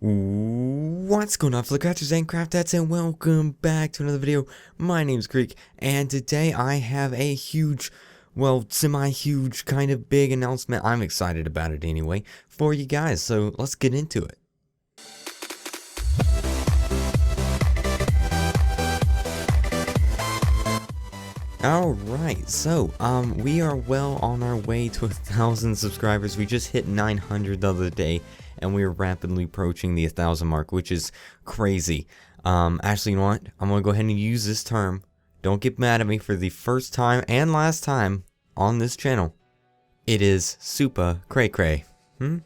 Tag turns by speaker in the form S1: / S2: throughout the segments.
S1: What's going on, fellow crafters and craftettes, and welcome back to another video. My name's Kreek, and today I have a huge, well, semi-huge, kind of big announcement. I'm excited about it anyway, for you guys, so let's get into it. Alright, so, we are well on our way to 1,000 subscribers. We just hit 900 the other day, and we are rapidly approaching the 1,000 mark, which is crazy. Actually, you know what? I'm gonna go ahead and use this term. Don't get mad at me for the first time and last time on this channel. It is super cray cray.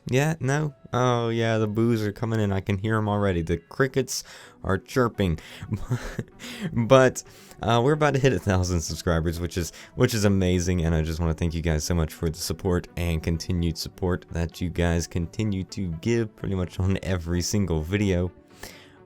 S1: Yeah? No? Oh yeah, the boos are coming in. I can hear them already. The crickets are chirping. But we're about to hit 1,000 subscribers, which is amazing, and I just want to thank you guys so much for the support and continued support that you guys continue to give pretty much on every single video.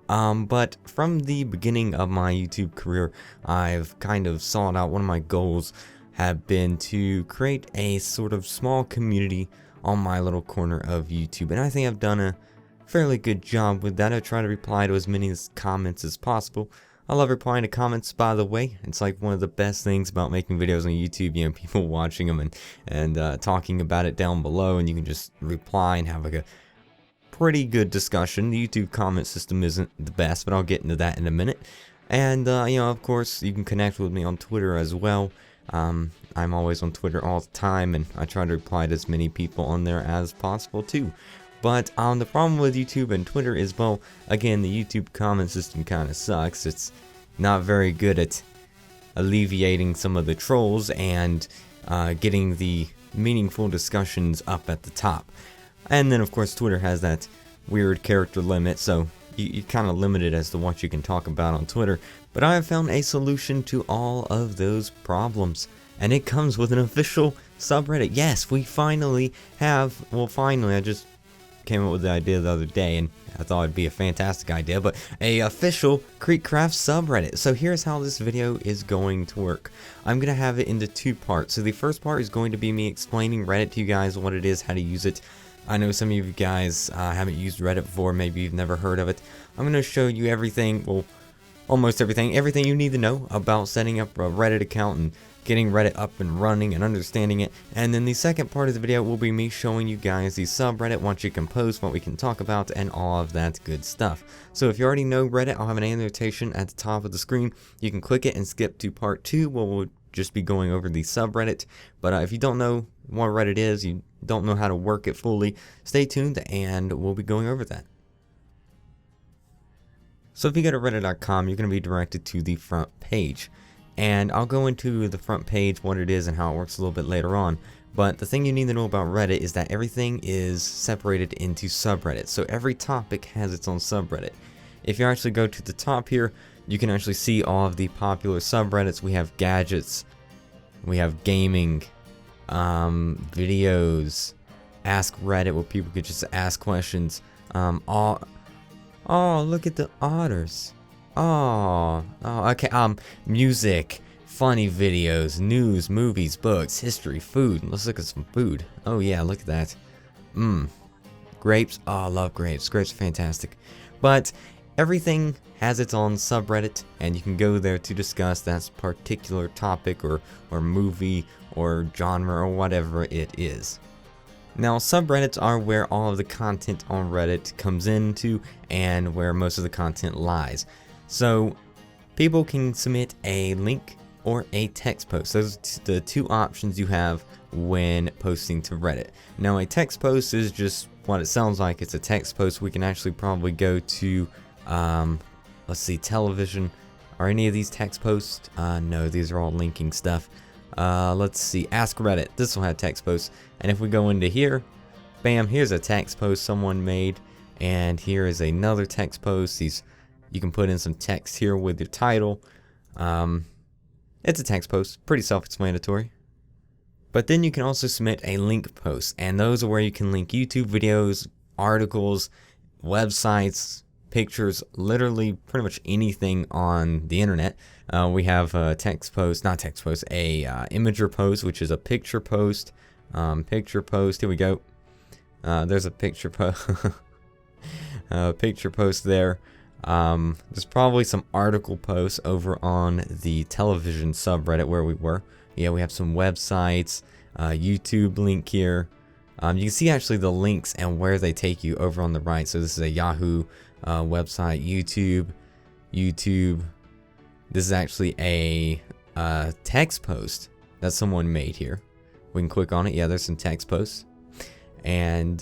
S1: But from the beginning of my YouTube career, I've kind of sought out, one of my goals have been to create a sort of small community on my little corner of YouTube, and I think I've done a fairly good job with that. I try to reply to as many comments as possible. I love replying to comments, by the way. It's like one of the best things about making videos on YouTube, you know, people watching them and talking about it down below, and you can just reply and have like a pretty good discussion. The YouTube comment system isn't the best, but I'll get into that in a minute. And you know, of course, you can connect with me on Twitter as well. I'm always on Twitter all the time, and I try to reply to as many people on there as possible too. But the problem with YouTube and Twitter is, well, again, the YouTube comment system kind of sucks. It's not very good at alleviating some of the trolls and getting the meaningful discussions up at the top. And then, of course, Twitter has that weird character limit, so you're kind of limited as to what you can talk about on Twitter. But I have found a solution to all of those problems, and it comes with an official subreddit. Yes, we finally have, well, finally, I just came up with the idea the other day, and I thought it'd be a fantastic idea, but a official KreekCraft subreddit. So here's how this video is going to work. I'm going to have it into two parts. So the first part is going to be me explaining Reddit to you guys, what it is, how to use it. I know some of you guys haven't used Reddit before, maybe you've never heard of it. I'm going to show you everything, well, almost everything you need to know about setting up a Reddit account and getting Reddit up and running and understanding it. And then the second part of the video will be me showing you guys the subreddit, what you can post, what we can talk about, and all of that good stuff. So if you already know Reddit, I'll have an annotation at the top of the screen. You can click it and skip to part 2, where we'll just be going over the subreddit. But if you don't know what Reddit is, you don't know how to work it fully, stay tuned and we'll be going over that. So if you go to reddit.com, you're going to be directed to the front page. And I'll go into the front page, what it is and how it works a little bit later on. But the thing you need to know about Reddit is that everything is separated into subreddits. So every topic has its own subreddit. If you actually go to the top here, you can actually see all of the popular subreddits. We have gadgets, we have gaming, videos, Ask Reddit, where people could just ask questions. Oh, look at the otters. Oh, okay. Music, funny videos, news, movies, books, history, food. Let's look at some food. Oh yeah, look at that. Grapes. Oh, I love grapes. Grapes are fantastic. But everything has its own subreddit, and you can go there to discuss that particular topic or movie or genre or whatever it is. Now, subreddits are where all of the content on Reddit comes into and where most of the content lies. So, people can submit a link or a text post. Those are the two options you have when posting to Reddit. Now, a text post is just what it sounds like. It's a text post. We can actually probably go to, let's see, television. Are any of these text posts? No, these are all linking stuff. Let's see, Ask Reddit. This will have text posts. And if we go into here, bam, here's a text post someone made. And here is another text post. You can put in some text here with your title. It's a text post, pretty self-explanatory. But then you can also submit a link post, and those are where you can link YouTube videos, articles, websites, pictures, literally pretty much anything on the internet. We have a text post, not text post, a imager post, which is a picture post. Picture post, here we go. There's a picture post. picture post there. There's probably some article posts over on the television subreddit where we were. Yeah, we have some websites, YouTube link here. You can see actually the links and where they take you over on the right. So this is a Yahoo website, YouTube. This is actually a text post that someone made here. We can click on it. Yeah, there's some text posts. And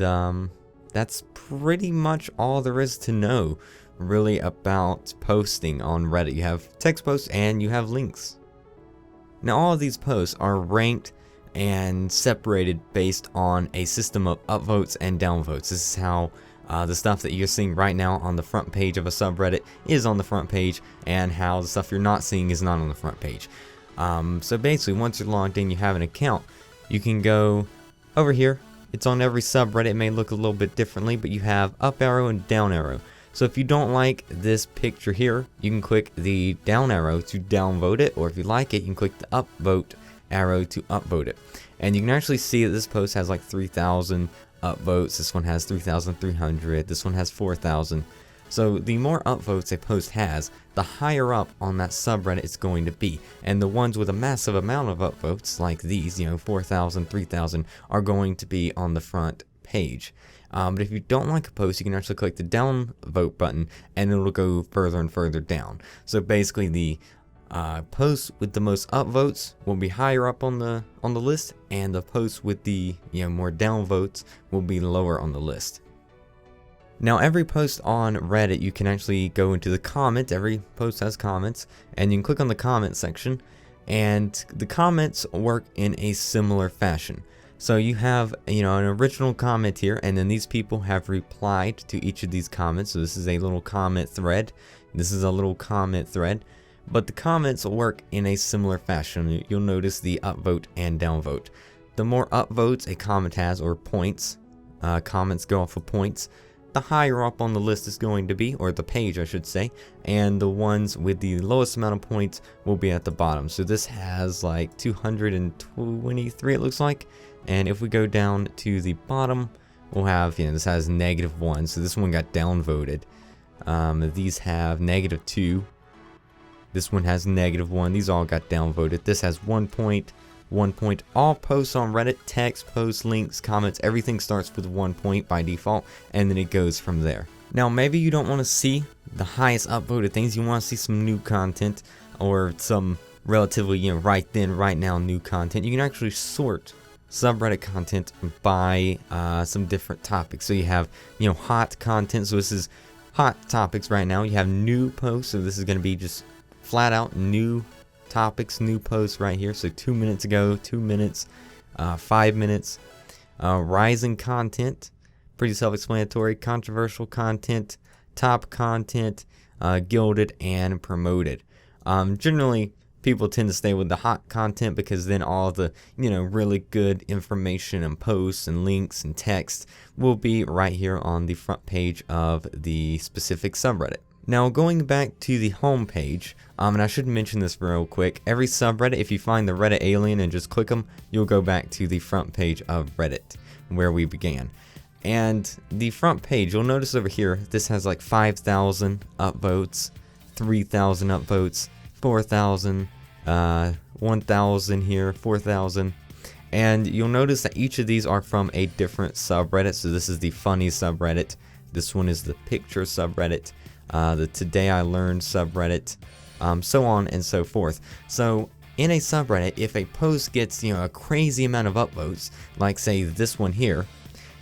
S1: that's pretty much all there is to know really about posting on Reddit. You have text posts and you have links. Now all of these posts are ranked and separated based on a system of upvotes and downvotes. This is how the stuff that you're seeing right now on the front page of a subreddit is on the front page, and how the stuff you're not seeing is not on the front page. So basically, once you're logged in, you have an account, you can go over here. It's on every subreddit. It may look a little bit differently, but you have up arrow and down arrow. So if you don't like this picture here, you can click the down arrow to downvote it, or if you like it, you can click the upvote arrow to upvote it. And you can actually see that this post has like 3,000 upvotes. This one has 3,300. This one has 4,000. So the more upvotes a post has, the higher up on that subreddit it's going to be. And the ones with a massive amount of upvotes, like these, 4,000, 3,000, are going to be on the front page. But if you don't like a post, you can actually click the downvote button, and it'll go further and further down. So basically, the posts with the most upvotes will be higher up on the list, and the posts with the more downvotes will be lower on the list. Now every post on Reddit, you can actually go into the comments. Every post has comments, and you can click on the comment section, and the comments work in a similar fashion. So you have an original comment here, and then these people have replied to each of these comments. So this is a little comment thread. This is a little comment thread. But the comments work in a similar fashion. You'll notice the upvote and downvote. The more upvotes a comment has, or points, comments go off of points, the higher up on the list is going to be, or the page I should say, and the ones with the lowest amount of points will be at the bottom. So this has like 223 it looks like, and if we go down to the bottom, we'll have, this has -1, so this one got downvoted. These have -2. This one has -1. These all got downvoted. This has 1 point, 1 point. All posts on Reddit, text, posts, links, comments, everything starts with 1 point by default, and then it goes from there. Now, maybe you don't want to see the highest upvoted things. You want to see some new content, or some relatively, right then, right now new content. You can actually sort subreddit content by some different topics. So you have, hot content. So this is hot topics right now. You have new posts. So this is going to be just flat out new topics, new posts right here. So 2 minutes ago, 2 minutes, 5 minutes. Rising content, pretty self-explanatory. Controversial content, top content, gilded, and promoted. Generally, people tend to stay with the hot content, because then all the really good information and posts and links and text will be right here on the front page of the specific subreddit. Now, going back to the home page, and I should mention this real quick, every subreddit, if you find the Reddit alien and just click them, you'll go back to the front page of Reddit, where we began. And the front page, you'll notice over here, this has like 5,000 upvotes, 3,000 upvotes, 4,000, 1,000 here, 4,000. And you'll notice that each of these are from a different subreddit. So this is the funny subreddit. This one is the picture subreddit. The Today I Learned subreddit, so on and so forth. So in a subreddit, if a post gets a crazy amount of upvotes, like say this one here,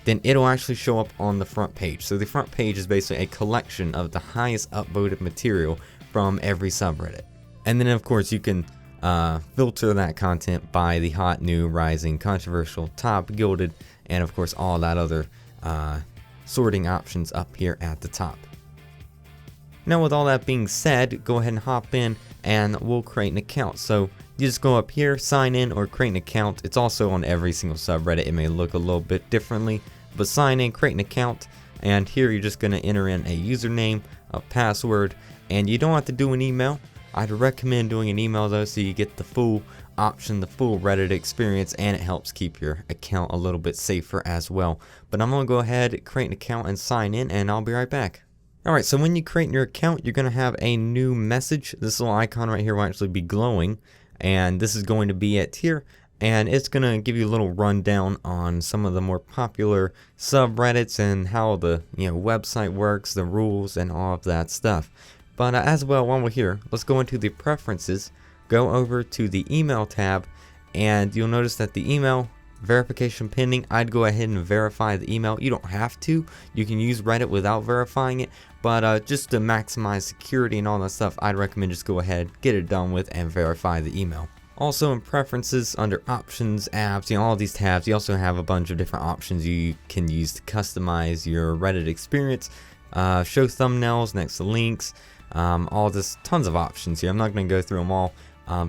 S1: then it'll actually show up on the front page. So the front page is basically a collection of the highest upvoted material from every subreddit. And then of course you can filter that content by the hot, new, rising, controversial, top, gilded, and of course all that other sorting options up here at the top. Now, with all that being said, go ahead and hop in and we'll create an account. So you just go up here, sign in, or create an account. It's also on every single subreddit. It may look a little bit differently, but sign in, create an account, and here you're just going to enter in a username, a password, and you don't have to do an email. I'd recommend doing an email though, so you get the full option, the full Reddit experience, and it helps keep your account a little bit safer as well. But I'm going to go ahead, create an account, and sign in, and I'll be right back. Alright, so when you create your account, you're going to have a new message. This little icon right here will actually be glowing, and this is going to be it here, and it's going to give you a little rundown on some of the more popular subreddits and how the website works, the rules, and all of that stuff. But as well, while we're here, let's go into the preferences, go over to the email tab, and you'll notice that the email verification pending, I'd go ahead and verify the email. You don't have to. You can use Reddit without verifying it, but just to maximize security and all that stuff, I'd recommend just go ahead, get it done with, and verify the email. Also in preferences, under options, apps, all these tabs, you also have a bunch of different options you can use to customize your Reddit experience. Show thumbnails next to links, all this, tons of options here. I'm not going to go through them all.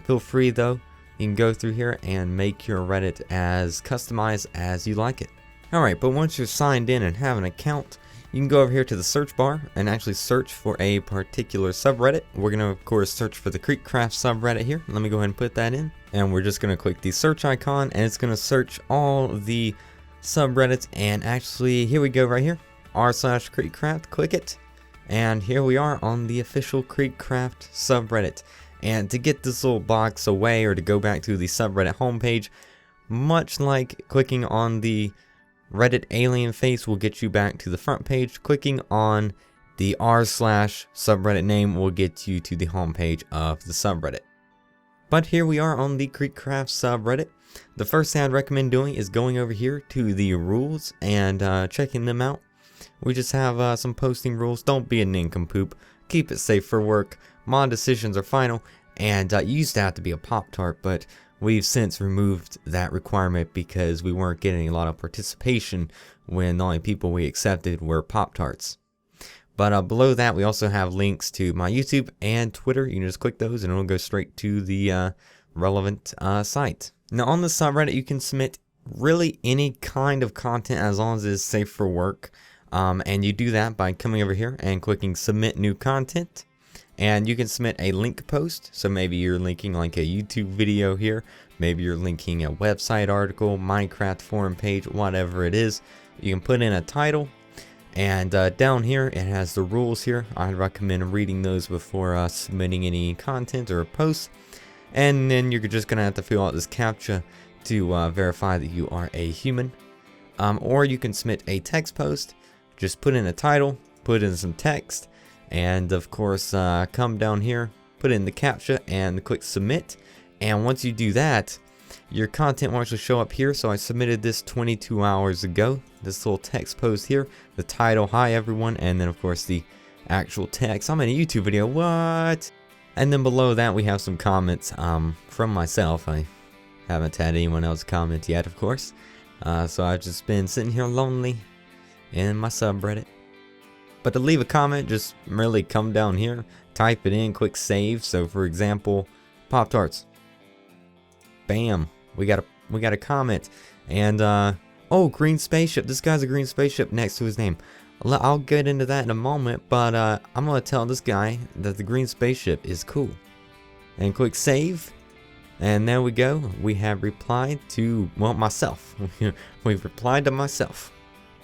S1: Feel free though. You can go through here and make your Reddit as customized as you like it. Alright, but once you're signed in and have an account, you can go over here to the search bar and actually search for a particular subreddit. We're going to, of course, search for the KreekCraft subreddit here. Let me go ahead and put that in. And we're just going to click the search icon, and it's going to search all the subreddits. And actually, here we go right here, r/KreekCraft, click it. And here we are on the official KreekCraft subreddit. And to get this little box away, or to go back to the subreddit homepage, much like clicking on the Reddit alien face will get you back to the front page, clicking on the r/subreddit name will get you to the homepage of the subreddit. But here we are on the KreekCraft subreddit. The first thing I'd recommend doing is going over here to the rules and checking them out. We just have some posting rules. Don't be a nincompoop. Keep it safe for work. Mod decisions are final, and you used to have to be a Pop-Tart, but we've since removed that requirement because we weren't getting a lot of participation when the only people we accepted were Pop-Tarts. But below that, we also have links to my YouTube and Twitter. You can just click those and it'll go straight to the relevant site. Now on the subreddit, you can submit really any kind of content as long as it is safe for work. And you do that by coming over here and clicking submit new content. And you can submit a link post, so maybe you're linking like a YouTube video here, maybe you're linking a website article, Minecraft forum page, whatever it is. You can put in a title, and down here it has the rules here. I'd recommend reading those before submitting any content or posts. And then you're just going to have to fill out this CAPTCHA to verify that you are a human. Or you can submit a text post, just put in a title, put in some text, and of course come down here, put in the CAPTCHA and click submit. And once you do that, your content will actually show up here. So I submitted this 22 hours ago, this little text post here, the title, hi everyone, and then of course the actual text. I'm in a YouTube video, what? And then below that we have some comments from myself. I haven't had anyone else comment yet, of course. So I've just been sitting here lonely in my subreddit. But to leave a comment, just really come down here, type it in, click save. So for example, Pop-Tarts. Bam, we got a comment. And oh, green spaceship. This guy's a green spaceship next to his name. I'll get into that in a moment, but I'm gonna tell this guy that the green spaceship is cool. And click save. And there we go. We have replied to, well, myself. We've replied to myself.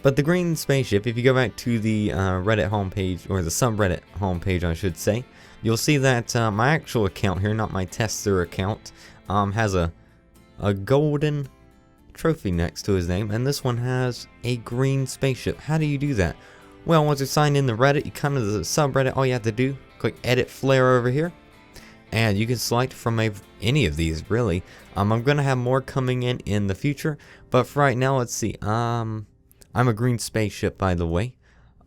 S1: But the green spaceship, if you go back to the Reddit homepage, or the subreddit homepage I should say, you'll see that my actual account here, not my tester account, has a golden trophy next to his name, and this one has a green spaceship. How do you do that? Well, once you're signed in the Reddit, you come to the subreddit, all you have to do, click edit flare over here, and you can select from any of these really. I'm going to have more coming in the future, but for right now, let's see. I'm a green spaceship, by the way.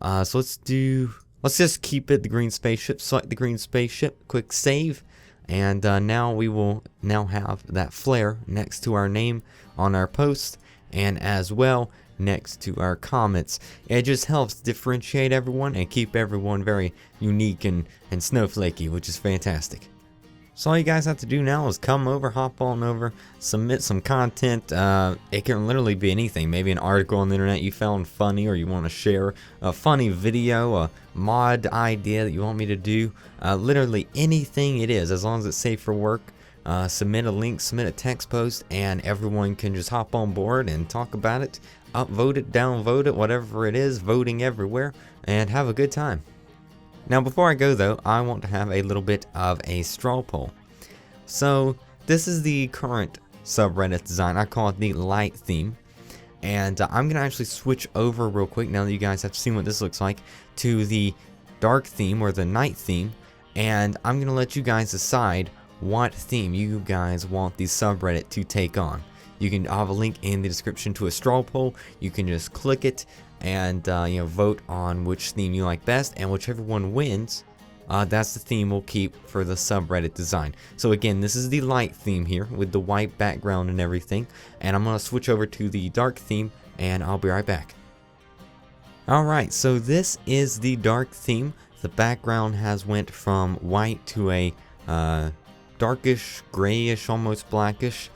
S1: So let's just keep it the green spaceship. Select the green spaceship, click save, and now we will have that flare next to our name on our post, and as well next to our comments. It just helps differentiate everyone and keep everyone very unique and snowflakey, which is fantastic. So all you guys have to do now is come over, hop on over, submit some content. It can literally be anything. Maybe an article on the internet you found funny, or you want to share a funny video, a mod idea that you want me to do. Literally anything it is, as long as it's safe for work. Submit a link, submit a text post, and everyone can just hop on board and talk about it. Upvote it, downvote it, whatever it is, voting everywhere, and have a good time. Now before I go though, I want to have a little bit of a straw poll. So this is the current subreddit design. I call it the light theme. And I'm going to actually switch over real quick now that you guys have seen what this looks like to the dark theme or the night theme. And I'm going to let you guys decide what theme you guys want the subreddit to take on. You can have a link in the description to a straw poll. You can just click it and vote on which theme you like best, and whichever one wins, that's the theme we'll keep for the subreddit design. So again, this is the light theme here with the white background and everything, and I'm going to switch over to the dark theme and I'll be right back. Alright, so this is the dark theme. The background has went from white to a darkish, grayish, almost blackish.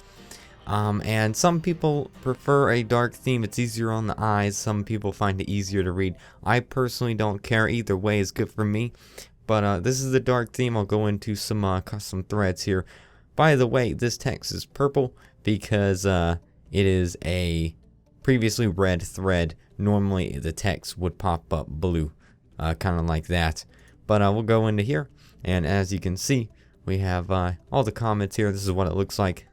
S1: And some people prefer a dark theme. It's easier on the eyes. Some people find it easier to read. I personally don't care. Either way is good for me. But this is the dark theme. I'll go into some custom threads here. By the way, this text is purple because it is a previously red thread. Normally the text would pop up blue, kind of like that. But we'll go into here, and as you can see, we have all the comments here. This is what it looks like.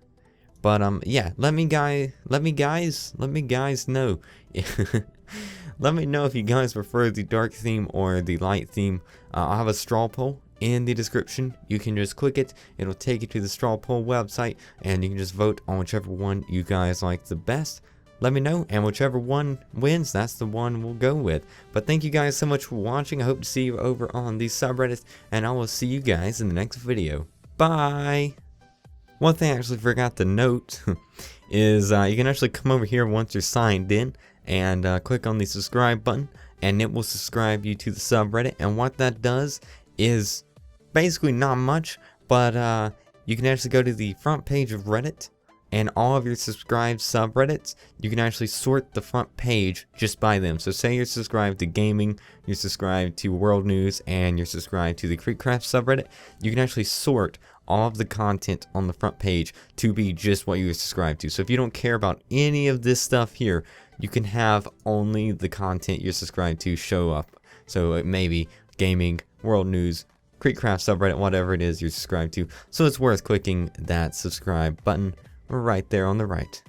S1: But yeah, let me guys know. Let me know if you guys prefer the dark theme or the light theme. I'll have a straw poll in the description. You can just click it. It'll take you to the straw poll website, and you can just vote on whichever one you guys like the best. Let me know, and whichever one wins, that's the one we'll go with. But thank you guys so much for watching. I hope to see you over on the subreddit, and I will see you guys in the next video. Bye! One thing I actually forgot to note is you can actually come over here once you're signed in and click on the subscribe button, and it will subscribe you to the subreddit. And what that does is basically not much, but you can actually go to the front page of Reddit, and all of your subscribed subreddits, you can actually sort the front page just by them. So say you're subscribed to gaming, you're subscribed to world news, and you're subscribed to the KreekCraft subreddit, you can actually sort all of the content on the front page to be just what you're subscribed to. So if you don't care about any of this stuff here, you can have only the content you're subscribed to show up. So it may be gaming, world news, KreekCraft subreddit, whatever it is you're subscribed to. So it's worth clicking that subscribe button right there on the right.